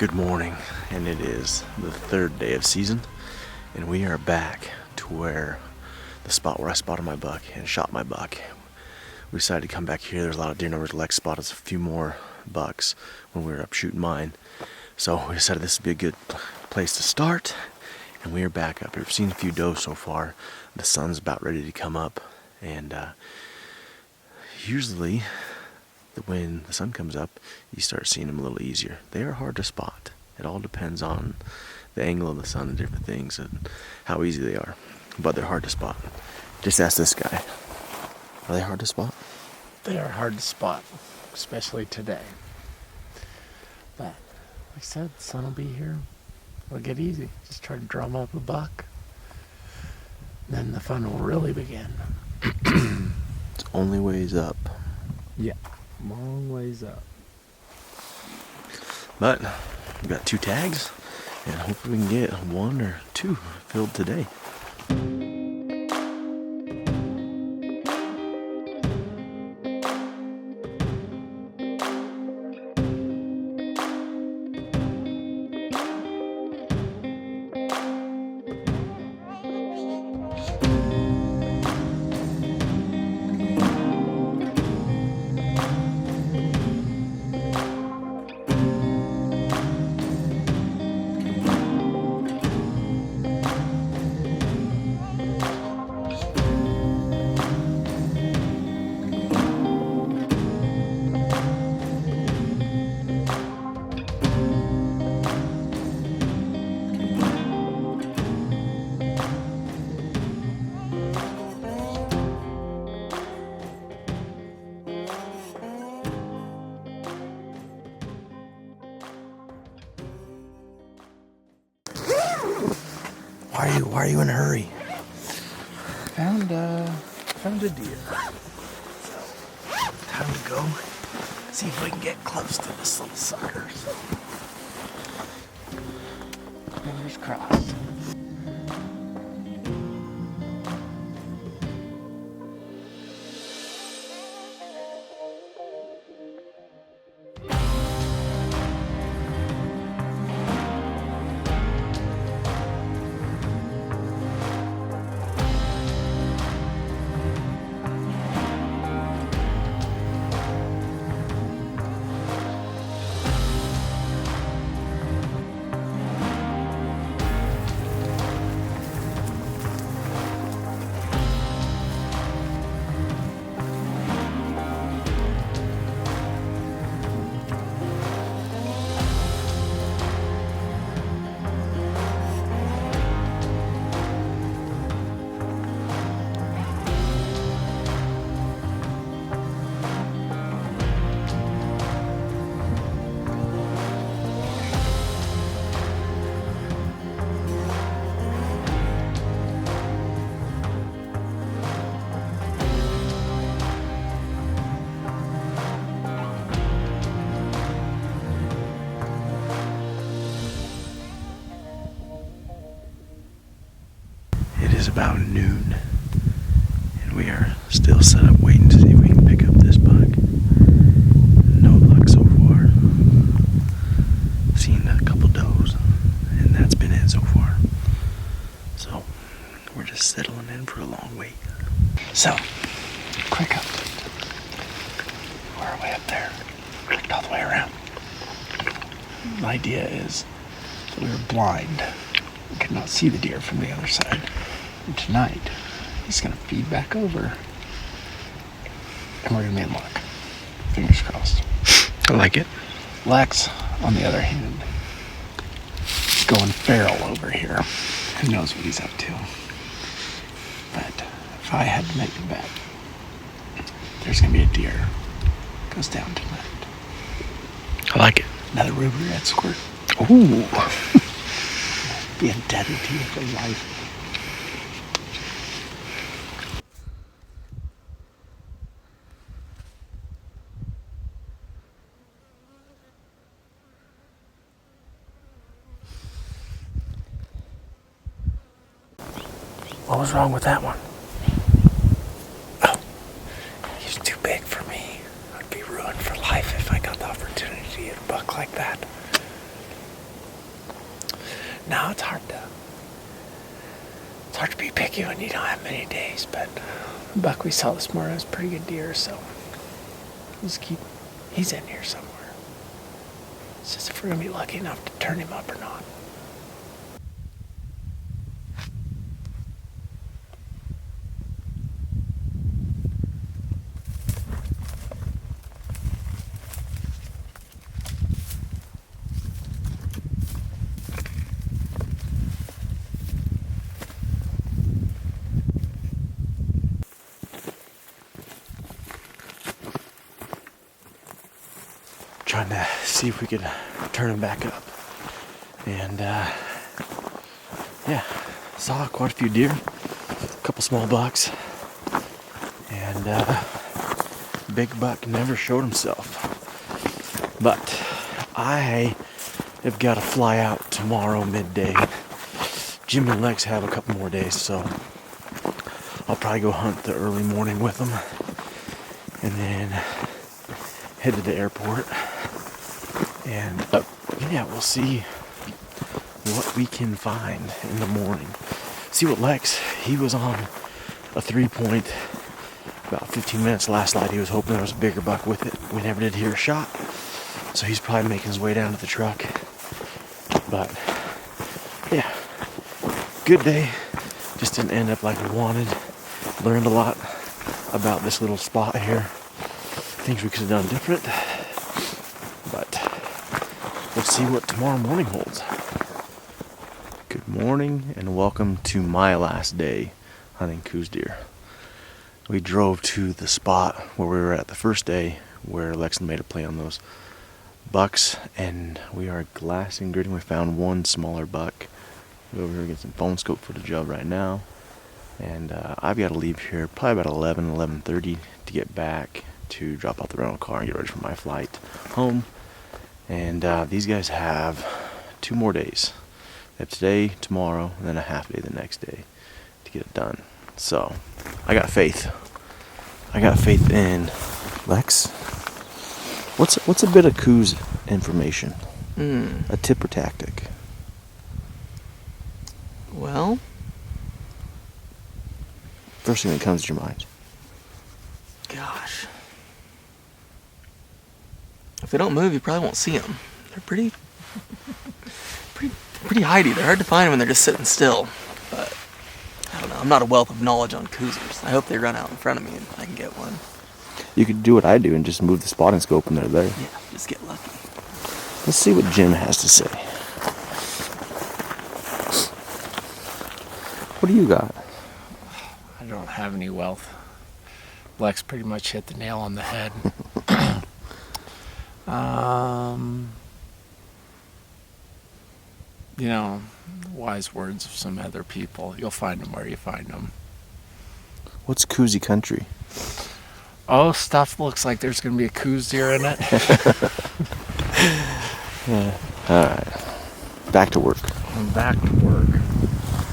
Good morning, and it is the third day of season, and we are back to where the spot where I spotted my buck and shot my buck. We decided to come back here. There's a lot of deer numbers. Lex spotted a few more bucks when we were up shooting mine, so we decided this would be a good place to start, and we are back up here. We've seen a few does so far. The sun's about ready to come up, and usually when the sun comes up, you start seeing them a little easier. They are hard to spot. It all depends on the angle of the sun and different things and how easy they are. But they're hard to spot. Just ask this guy. Are they hard to spot? They are hard to spot, especially today. But, like I said, the sun will be here. It'll get easy. Just try to drum up a buck. Then the fun will really begin. It's only ways up. Yeah. Long ways up. But we've got 2 tags, and hopefully we can get 1 or 2 filled today. Why are you in a hurry? Found a deer. So, time to go see if we can get close to this little sucker. Fingers crossed. About noon, and we are still set up waiting to see if we can pick up this buck. No luck so far. Seen a couple does, and that's been it so far. So we're just settling in for a long wait. So, quick update. We're way up there. Clicked all the way around. The idea is that we were blind. We could not see the deer from the other side. And tonight, he's going to feed back over. And we're going to be in luck. Fingers crossed. I like it. Lex, on the other hand, is going feral over here. Who knows what he's up to. But if I had to make a bet, there's going to be a deer goes down tonight. I like it. Another ruby red squirt. Ooh. Be indebted to you for life. What was wrong with that one? Oh, he's too big for me. I'd be ruined for life if I got the opportunity to hit a buck like that. No, it's hard to be picky when you don't have many days, but the buck we saw this morning was a pretty good deer, so he's in here somewhere. It's just if we're gonna be lucky enough to turn him up or not. Trying to see if we could turn him back up. And yeah, saw quite a few deer, a couple small bucks, and big buck never showed himself. But I have got to fly out tomorrow midday. Jim and Lex have a couple more days, so I'll probably go hunt the early morning with them and then head to the airport. And yeah, we'll see what we can find in the morning. See what Lex, he was on a 3-point about 15 minutes last night. He was hoping there was a bigger buck with it. We never did hear a shot. So he's probably making his way down to the truck. But yeah, good day. Just didn't end up like we wanted. Learned a lot about this little spot here. Things we could have done different. But we'll see what tomorrow morning holds. Good morning and welcome to my last day hunting Coues deer. We drove to the spot where we were at the first day where Lex made a play on those bucks, and we are glassing, gritting. We found one smaller buck. We're over here getting some Phoneskope footage of right now. And I've got to leave here probably about 11:30 to get back to drop off the rental car and get ready for my flight home. And these guys have 2 more days. They have today, tomorrow, and then a half day the next day to get it done. So I got faith. I got faith in Lex. What's a bit of Coues information? A tip or tactic? Well, First thing that comes to your mind. gosh. If they don't move, you probably won't see them. They're pretty hidey. They're hard to find when they're just sitting still. But I don't know. I'm not a wealth of knowledge on Cousers. I hope they run out in front of me and I can get one. You could do what I do and just move the spotting scope and they're there. Yeah, just get lucky. Let's see what Jim has to say. What do you got? I don't have any wealth. Lex pretty much hit the nail on the head. You know, wise words of some other people. You'll find them where you find them. What's Coues country? Oh, stuff looks like there's going to be a Coues deer in it. Alright. Back to work. I'm back to work.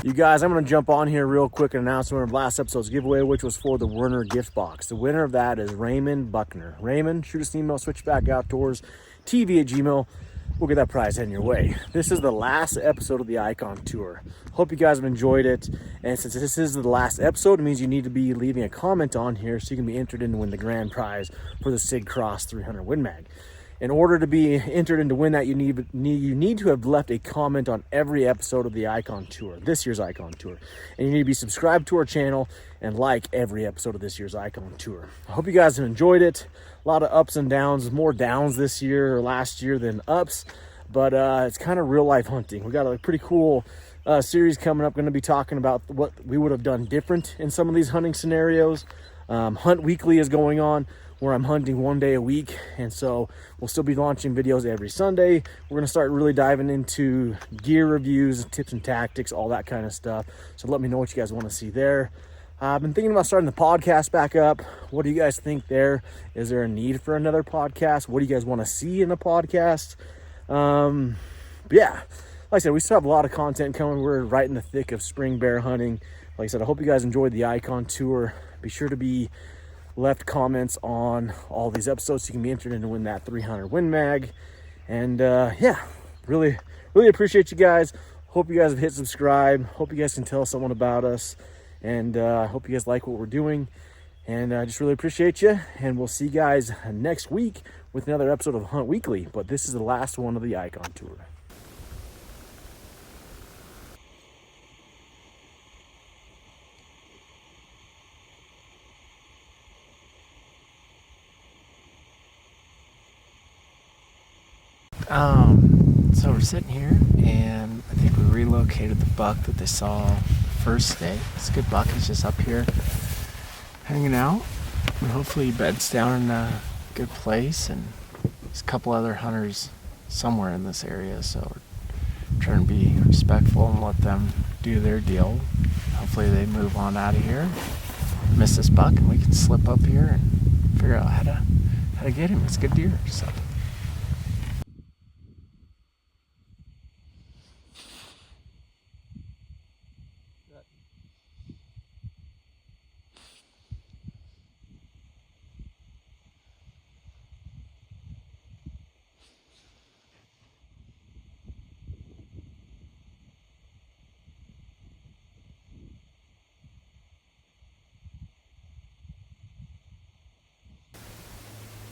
You guys, I'm going to jump on here real quick and announce the winner of last episode's giveaway, which was for the Werner gift box. The winner of that is Raymond Buckner. Raymond, shoot us an email, Switchback Outdoors, TV@gmail. We'll get that prize heading your way. This is the last episode of the Icon Tour. Hope you guys have enjoyed it. And since this is the last episode, it means you need to be leaving a comment on here so you can be entered in to win the grand prize for the Sig Cross 300 Win Mag. In order to be entered in to win that, you need to have left a comment on every episode of the Icon Tour, this year's Icon Tour. And you need to be subscribed to our channel and like every episode of this year's Icon Tour. I hope you guys have enjoyed it. A lot of ups and downs, more downs this year or last year than ups, but it's kind of real life hunting. We got a pretty cool series coming up. Going to be talking about what we would have done different in some of these hunting scenarios. Hunt Weekly is going on, where I'm hunting 1 day a week, and so we'll still be launching videos every Sunday. We're gonna start really diving into gear reviews, tips and tactics, all that kind of stuff. So let me know what you guys want to see there. I've been thinking about starting the podcast back up. What do you guys think there? Is there a need for another podcast? What do you guys want to see in a podcast? But yeah, like I said, we still have a lot of content coming. We're right in the thick of spring bear hunting. Like I said, I hope you guys enjoyed the Icon Tour. Be sure to be left comments on all these episodes so you can be entered in to win that 300 Win Mag. And yeah, really appreciate you guys. Hope you guys have hit subscribe. Hope you guys can tell someone about us. And I hope you guys like what we're doing. And I just really appreciate you. And we'll see you guys next week with another episode of Hunt Weekly. But this is the last one of the Icon Tour. So we're sitting here, and I think we relocated the buck that they saw the first day. It's a good buck. He's just up here hanging out, and hopefully he beds down in a good place. And there's a couple other hunters somewhere in this area, so we're trying to be respectful and let them do their deal. Hopefully they move on out of here, miss this buck, and we can slip up here and figure out how to get him. It's a good deer, so.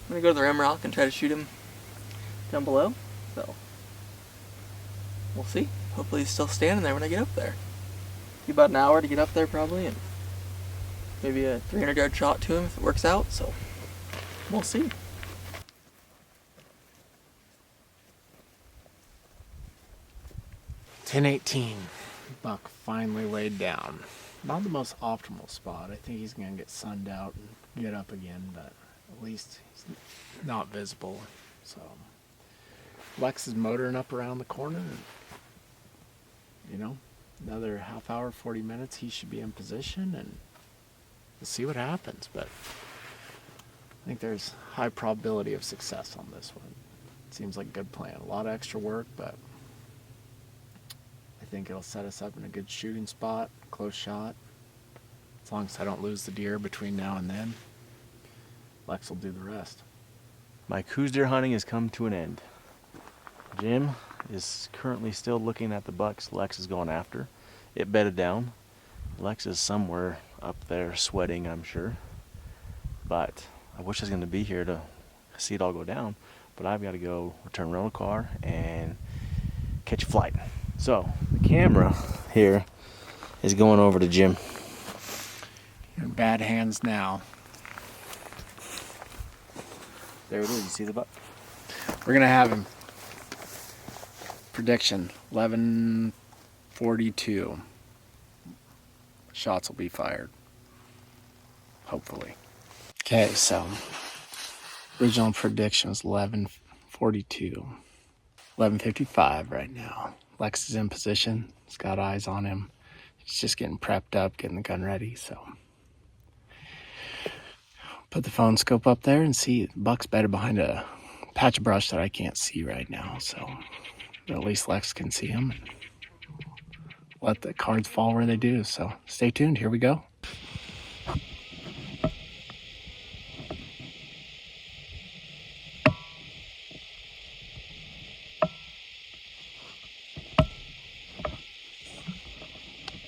I'm gonna go to the rim rock and try to shoot him down below. So we'll see. Hopefully he's still standing there when I get up there. Be about an hour to get up there probably, and maybe a 300-yard shot to him if it works out. So we'll see. $10.18. Buck finally laid down. Not the most optimal spot. I think he's gonna get sunned out and get up again, but at least he's not visible. So Lex is motoring up around the corner, and you know, another half hour, 40 minutes, he should be in position, and we'll see what happens. But I think there's high probability of success on this one. It seems like a good plan. A lot of extra work, but I think it'll set us up in a good shooting spot, close shot. As long as I don't lose the deer between now and then, Lex will do the rest. My Coues deer hunting has come to an end. Jim is currently still looking at the bucks Lex is going after. It bedded down. Lex is somewhere up there sweating, I'm sure. But I wish I was going to be here to see it all go down. But I've got to go return rental car and catch a flight. So the camera here is going over to Jim. You're in bad hands now. There it is. You see the buck? We're going to have him. Prediction, 11:42. Shots will be fired. Hopefully. Okay, so original prediction was 11:42. 11:55 right now. Lex is in position. He's got eyes on him. He's just getting prepped up, getting the gun ready, so. Put the Phoneskope up there and see buck's bedded behind a patch of brush that I can't see right now, so at least Lex can see him and let the cards fall where they do. So stay tuned. Here we go.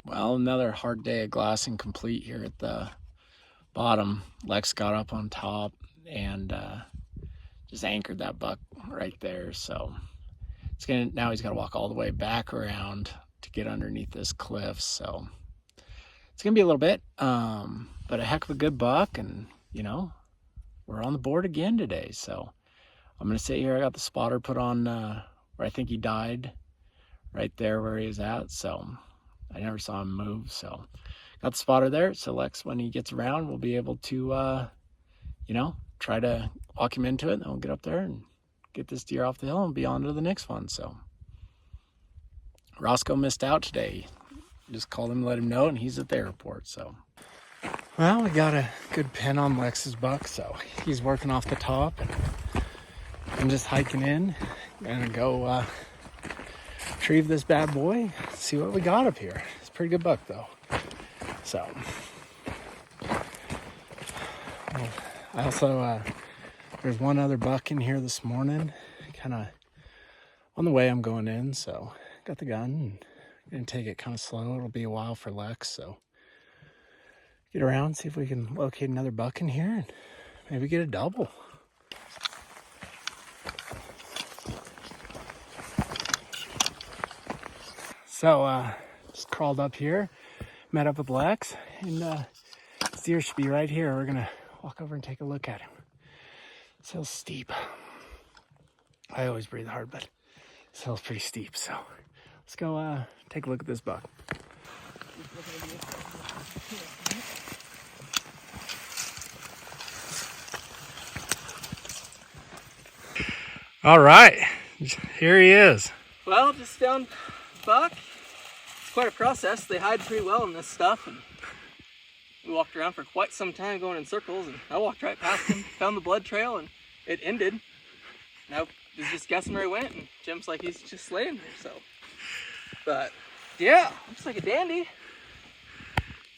Well, another hard day of glassing complete here at the bottom. Lex got up on top and just anchored that buck right there. So now he's got to walk all the way back around to get underneath this cliff. So it's gonna be a little bit, but a heck of a good buck, and you know, we're on the board again today. So I'm gonna sit here. I got the spotter put on where I think he died, right there where he was at. So I never saw him move. So got the spotter there. So Lex, when he gets around, we'll be able to, you know, try to walk him into it, and then we'll get up there and get this deer off the hill and be on to the next one. So Roscoe missed out today. Just called him, let him know, and he's at the airport. So, well, we got a good pin on Lex's buck, so he's working off the top, and I'm just hiking in. Gonna go retrieve this bad boy, see what we got up here. It's a pretty good buck, though. So, I also there's one other buck in here this morning, kind of on the way I'm going in. So got the gun and Gonna take it kind of slow. It'll be a while for Lex, so get around, see if we can locate another buck in here and maybe get a double. So just crawled up here, met up with Lex, and this deer should be right here. We're gonna walk over and take a look at him. This hill's steep. I always breathe hard, but this hill's pretty steep, so let's go take a look at this buck. All right, here he is. Well, just found buck. It's quite a process. They hide pretty well in this stuff, and we walked around for quite some time going in circles, and I walked right past him, found the blood trail, and it ended. And I was just guessing where he went, and Jim's like, he's just laying there, so. But, yeah, looks like a dandy.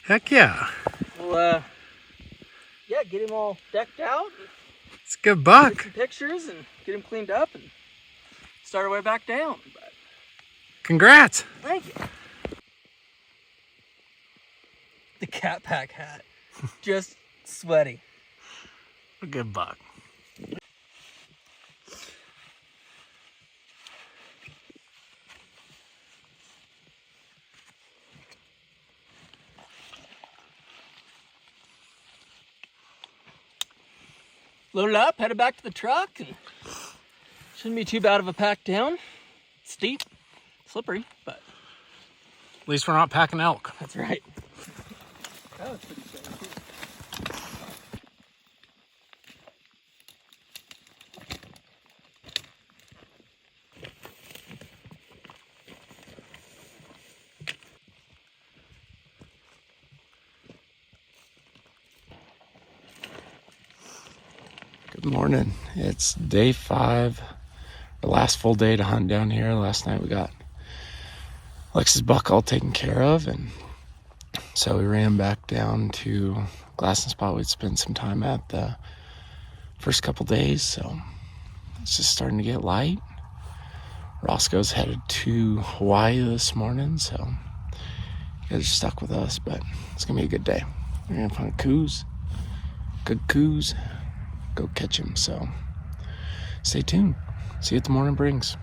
Heck yeah. Well, yeah, get him all decked out. It's a good buck. Take some pictures and get him cleaned up and start our way back down. But Congrats. thank you. The cat pack hat, just sweaty. A good buck. Loaded up, headed back to the truck, and shouldn't be too bad of a pack down. Steep, slippery, but At least we're not packing elk. that's right. That was pretty sweaty too. Good morning. It's day 5, the last full day to hunt down here. Last night we got Lex's buck all taken care of, and so we ran back down to glassing spot we'd spent some time at the first couple days. So it's just starting to get light. Roscoe's headed to Hawaii this morning, so you guys are stuck with us, but it's gonna be a good day. We're gonna find Coues, good Coues, go catch him. So stay tuned, see what the morning brings.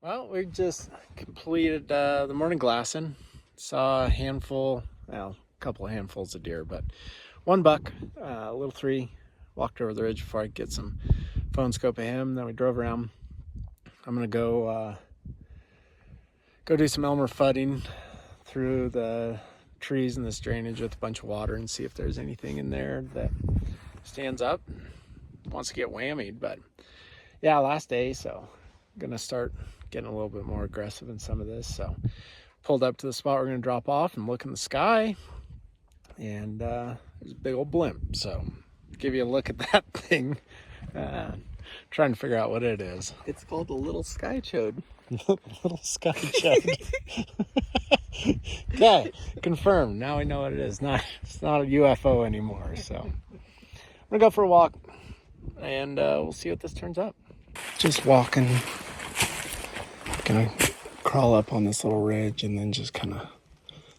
Well, we just completed the morning glassing. Saw a couple of handfuls of deer, but one buck, a little 3. Walked over the ridge before I could get some Phoneskope of him. Then we drove around. I'm gonna go do some Elmer fudding through the trees in this drainage with a bunch of water and see if there's anything in there that stands up, wants to get whammied. But yeah, last day, so I'm gonna start getting a little bit more aggressive in some of this. So pulled up to the spot we're gonna drop off and look in the sky, and there's a big old blimp. So give you a look at that thing, trying to figure out what it is. It's called a little sky chode. Little sky chode. Okay, confirmed. Now we know what it is. It's not a UFO anymore. So I'm gonna go for a walk, and we'll see what this turns up. Just walking. Gonna crawl up on this little ridge and then just kind of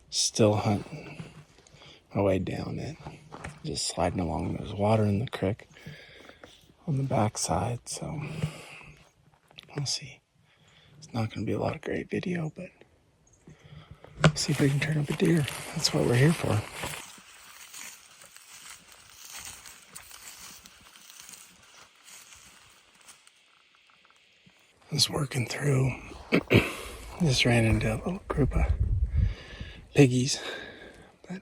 still hunt my way down it. Just sliding along. There's water in the creek on the backside, so we'll see. It's not gonna be a lot of great video, but see if we can turn up a deer. That's what we're here for. I was working through. Just ran into a little group of piggies, but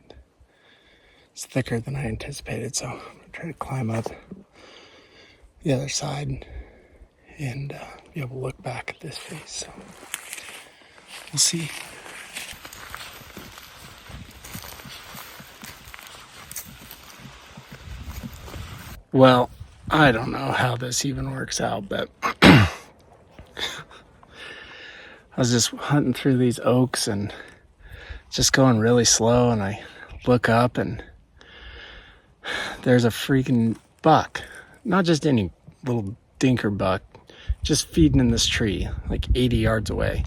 It's thicker than I anticipated, so I'm gonna try to climb up the other side and be able to look back at this face. So we'll see. Well, I don't know how this even works out, but I was just hunting through these oaks and just going really slow, and I look up and there's a freaking buck. Not just any little dinker buck, just feeding in this tree, like 80 yards away.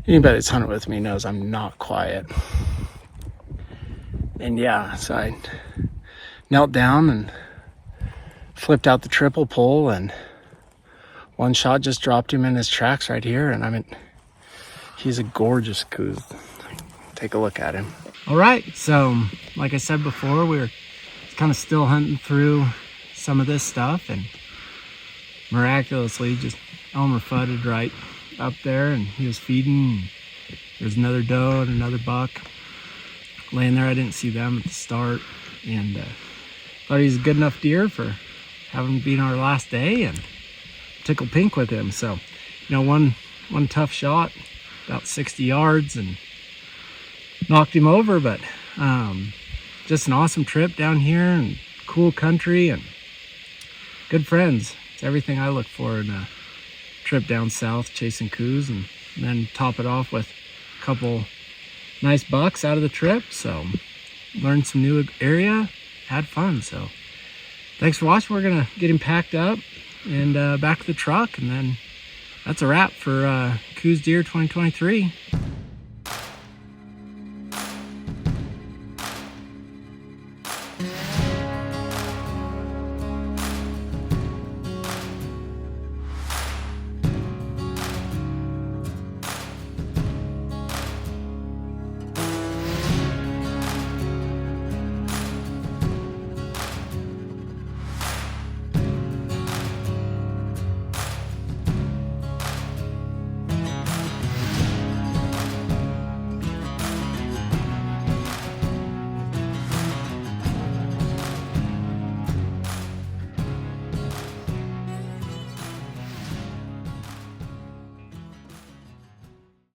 Anybody that's hunted with me knows I'm not quiet. And yeah, so I knelt down and flipped out the triple pull, and one shot just dropped him in his tracks right here. And I mean, he's a gorgeous Coues. Take a look at him. All right, so like I said before, we were kind of still hunting through some of this stuff, and miraculously just Elmer fudded right up there, and he was feeding. There's another doe and another buck laying there. I didn't see them at the start, and thought he was a good enough deer for having been our last day, and tickled pink with him. So, you know, one tough shot, about 60 yards, and knocked him over. But just an awesome trip down here, and cool country, and good friends. It's everything I look for in a trip down south chasing Coues, and then top it off with a couple nice bucks out of the trip. So learned some new area, had fun. So thanks for watching. We're gonna get him packed up and back to the truck, and then that's a wrap for Coues Deer 2023.